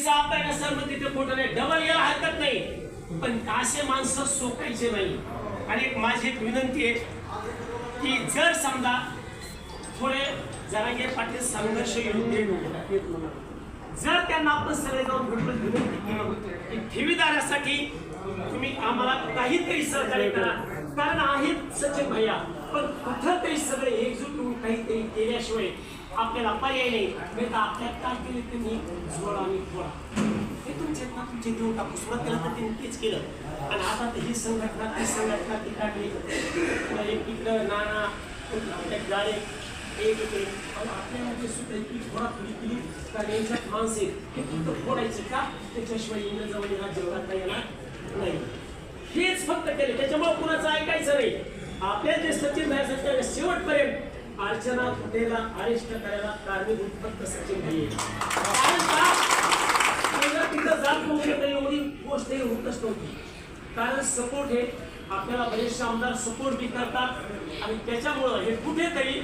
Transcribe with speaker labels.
Speaker 1: पैसा आपल्या का सर म्हणते ते खोटं नाही, डबल यायला हरकत नाही, पण असे माणसं सोकायचे नाही. आणि एक माझी एक विनंती आहे की जर समजा थोडे जरांगे पाटील संघर्ष येऊन जर त्यांना आपण सगळे जाऊन विनंती केली की ठेवीदारासाठी तुम्ही आम्हाला काहीतरी सहकार्य करा, कारण आहेत सचिन भैया, पण कुठंतरी सगळे एकजूट होऊन काहीतरी केल्याशिवाय आपल्याला पर्याय नाही. तर आपल्याला काय केले तुम्ही जोड आणि थोडा हे तुमचे देऊन टाकू. सुरुवातीला तर त्यांनी तेच केलं आणि आता तर ही संघटना ती संघटना ती काढली, एक इकडं नाना गाडे एक इकडे आपल्यामध्ये सुद्धा इतकी फोडाफोडी केली कारण यांच्यात माणसे हे फक्त फोडायचे का, त्याच्याशिवाय इंग्रजांनी राज्य करता येणार नाही. हेच फक्त केले, त्याच्यामुळे कुणाचं ऐकायचं नाही. आपल्या जे सचिन भाई शेवटपर्यंत अर्चना खुटेला अरेस्ट करायला कारणीभूत फक्त सचिन भाई. तिथं जात नव्हते एवढी गोष्ट होतच नव्हती, कारण सपोर्ट हे आपल्याला बरेचसे आमदार सपोर्ट बी करतात आणि त्याच्यामुळं हे कुठेतरी